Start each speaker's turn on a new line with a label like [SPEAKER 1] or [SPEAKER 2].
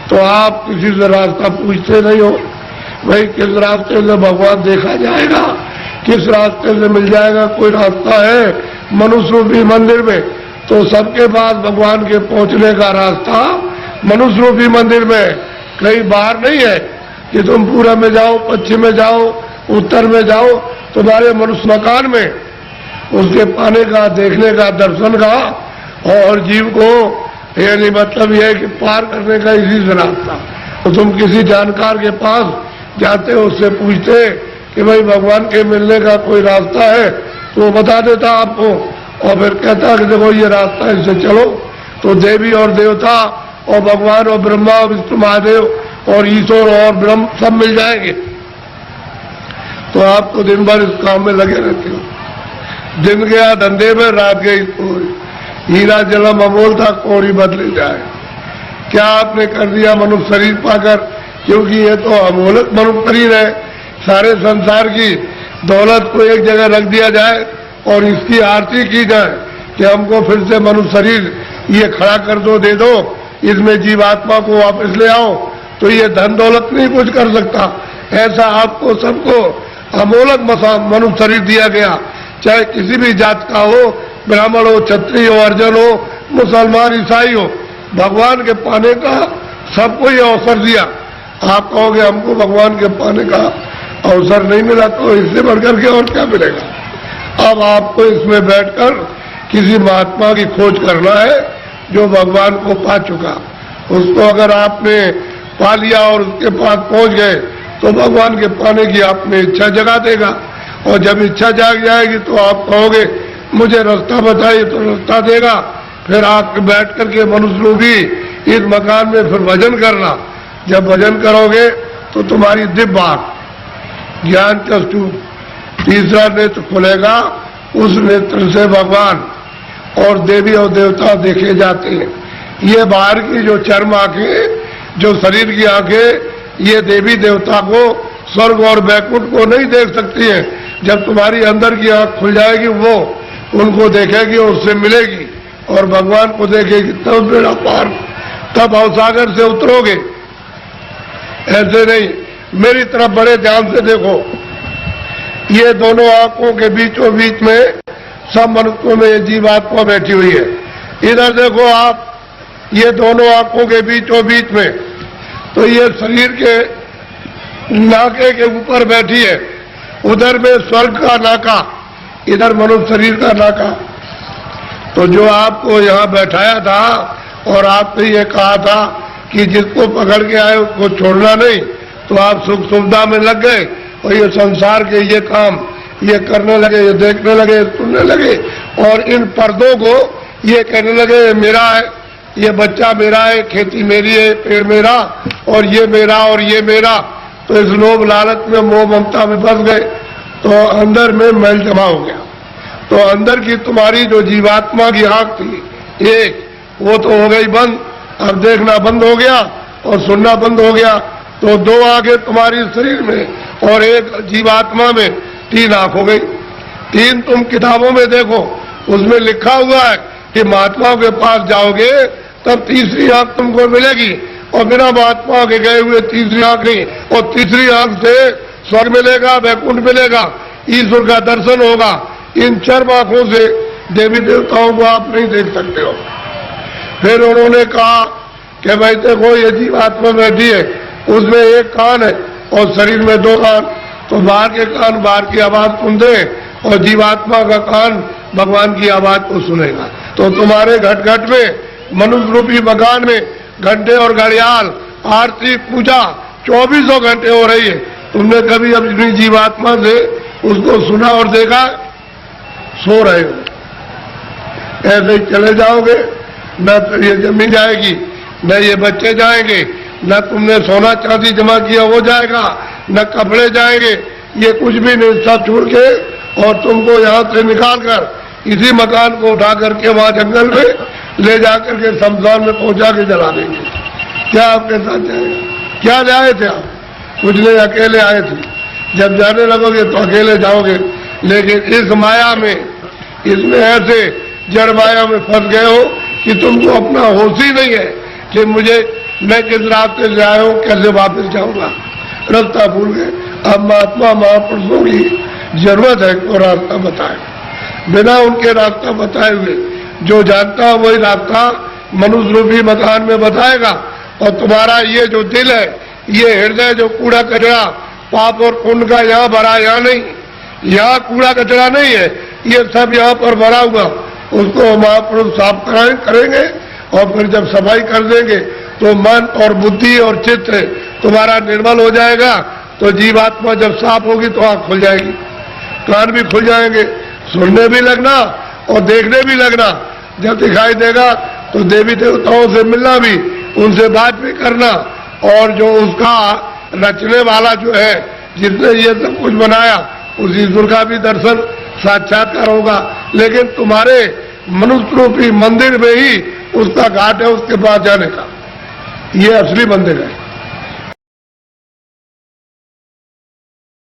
[SPEAKER 1] तो आप किसी से रास्ता पूछते नहीं हो, भाई किस रास्ते से भगवान देखा जाएगा, किस रास्ते से मिल जाएगा, कोई रास्ता है मनुष्य रूपी मंदिर में? तो सबके पास भगवान के पहुंचने का रास्ता मनुष्य रूपी मंदिर में, कहीं बाहर नहीं है कि तुम पूरब में जाओ, पश्चिम में जाओ, उत्तर में जाओ, तुम्हारे मनुष्य मकान में उसके पाने का, देखने का, दर्शन का और जीव को यानी मतलब यह है कि पार करने का इसी से रास्ता। तो तुम किसी जानकार के पास जाते हो, उससे पूछते कि भाई भगवान के मिलने का कोई रास्ता है, तो वो बता देता आपको और फिर कहता कि देखो ये रास्ता है, इससे चलो। तो देवी और देवता और भगवान और ब्रह्मा और विष्णु महादेव और ईश्वर और ब्रह्म सब मिल जाएंगे। तो आप तो दिन भर इस काम में लगे रहते हो। दिन गया धंधे में, रात गई कोई, हीरा जलम अमोल था कोड़ी बदली जाए। क्या आपने कर दिया मनुष्य शरीर पाकर? क्योंकि ये तो अमोलक मनुष्य शरीर है। सारे संसार की दौलत को एक जगह रख दिया जाए और इसकी आरती की जाए कि हमको फिर से मनुष्य शरीर ये खड़ा कर दो, दे दो, इसमें जीवात्मा को वापस ले आओ, तो ये धन दौलत नहीं कुछ कर सकता। ऐसा आपको सबको अमोलक मनुष्य शरीर दिया गया, चाहे किसी भी जात का हो, ब्राह्मण हो, क्षत्रिय हो, अर्जन हो, मुसलमान, ईसाई हो, भगवान के पाने का सबको ये अवसर दिया। आप कहोगे हमको भगवान के पाने का अवसर नहीं मिला, तो इससे बढ़कर के और क्या मिलेगा। अब आपको इसमें बैठकर किसी महात्मा की खोज करना है जो भगवान को पा चुका। उसको अगर आपने पा लिया और उसके पास पहुंच गए तो भगवान के पाने की आपने इच्छा जगा देगा, और जब इच्छा जाग जाएगी तो आप कहोगे मुझे रास्ता बताइए, तो रास्ता देगा। फिर आप बैठ करके मनुष्य रूपी इस मकान में फिर भजन करना। जब भजन करोगे तो तुम्हारी दिव्य आंख, ज्ञान चक्षु, तीसरा नेत्र खुलेगा, उस नेत्र से भगवान और देवी और देवता देखे जाते हैं। ये बाहर की जो चर्म आंखें, जो शरीर की आंखें, ये देवी देवता को, स्वर्ग और वैकुंठ को नहीं देख सकती है। जब तुम्हारी अंदर की आंख खुल जाएगी वो उनको देखेगी और उससे मिलेगी और भगवान को देखेगी, तब बेड़ा पार, तब अवसागर से उतरोगे। ऐसे नहीं, मेरी तरफ बड़े ध्यान से देखो। ये दोनों आंखों के बीचों बीच में सब मनुष्यों में ये जीवात्मा बैठी हुई है। इधर देखो आप, ये दोनों आंखों के बीचों बीच में, तो ये शरीर के नाके के ऊपर बैठी है, उधर में स्वर्ग का नाका, इधर मनुष्य शरीर का नाका। तो जो आपको यहाँ बैठाया था और आपने ये कहा था कि जिसको पकड़ के आए उसको छोड़ना नहीं, तो आप सुख सुविधा में लग गए और ये संसार के ये काम ये करने लगे, ये देखने लगे, सुनने लगे, और इन पर्दों को ये कहने लगे ये मेरा है, ये बच्चा मेरा है, खेती मेरी है, पेड़ मेरा, और ये मेरा और ये मेरा। तो इस लोभ लालच में, मोह ममता में फंस गए, तो अंदर में मैल जमा हो गया। तो अंदर की तुम्हारी जो जीवात्मा की आंख थी एक, वो तो हो गई बंद, अब देखना बंद हो गया और सुनना बंद हो गया। तो दो आंखें तुम्हारी शरीर में और एक जीवात्मा में, तीन आंख हो गई। तीन तुम किताबों में देखो, उसमें लिखा हुआ है कि महात्माओं के पास जाओगे तब तीसरी आंख तुमको मिलेगी, और बिना महात्मा के गए हुए तीसरी आंख नहीं। और तीसरी आंख से स्वर्ग मिलेगा, वैकुंठ मिलेगा, ईश्वर का दर्शन होगा। इन चार आंखों से देवी देवताओं को आप नहीं देख सकते हो। फिर उन्होंने कहा कि भाई देखो ये जीवात्मा बैठी है, उसमें एक कान है और शरीर में दो कान, तो बाहर के कान बाहर की आवाज सुनते और जीवात्मा का कान भगवान की आवाज को सुनेगा। तो तुम्हारे घट घट में, मनुष्य रूपी मकान में घंटे और घड़ियाल, आरती, पूजा 24 घंटे हो रही है। तुमने कभी अपनी जीवात्मा से उसको सुना और देखा? सो रहे हो, ऐसे ही चले जाओगे, न तो ये जमीन जाएगी, न ये बच्चे जाएंगे, न तुमने सोना चांदी जमा किया वो जाएगा, न कपड़े जाएंगे, ये कुछ भी नहीं, सब छोड़ के और तुमको यहाँ से निकाल कर इसी मकान को उठा करके वहां जंगल में ले जाकर के शमशान में पहुंचा के जला देंगे। क्या आपके साथ जाएगा? क्या जाए थे आप? कुछ नहीं, अकेले आए थे। जब जाने लगोगे तो अकेले जाओगे, लेकिन इस माया में, इसमें ऐसे जड़ माया में फंस गए हो कि तुमको अपना होश ही नहीं है कि मुझे मैं किस रास्ते से आया हूं, कैसे वापस जाऊंगा, रास्ता भूल गए। अब महात्मा महापुरुषों की जरूरत है वो रास्ता बताए, बिना उनके रास्ता बताए हुए जो जानता है वही रास्ता मनुष्य रूपी मकान में बताएगा। और तुम्हारा ये जो दिल है, ये हृदय जो कूड़ा कचरा पाप और पुण्य का यहाँ भरा, यहाँ नहीं, यहाँ कूड़ा कचरा नहीं है, ये सब यहाँ पर भरा हुआ, उसको महापुरुष साफ करेंगे। और फिर जब सफाई कर देंगे तो मन और बुद्धि और चित्त तुम्हारा निर्मल हो जाएगा। तो जीवात्मा जब साफ होगी तो आंख खुल जाएगी, कान भी खुल जाएंगे, सुनने भी लगना और देखने भी लगना। जब दिखाई देगा तो देवी देवताओं से मिलना भी, उनसे बात भी करना, और जो उसका रचने वाला जो है, जिसने ये सब कुछ बनाया, उस ईश्वर का भी दर्शन साक्षात्कार होगा। लेकिन तुम्हारे मनुष्य रूपी मंदिर में ही उसका घाट है, उसके पास जाने का। ये असली मंदिर है।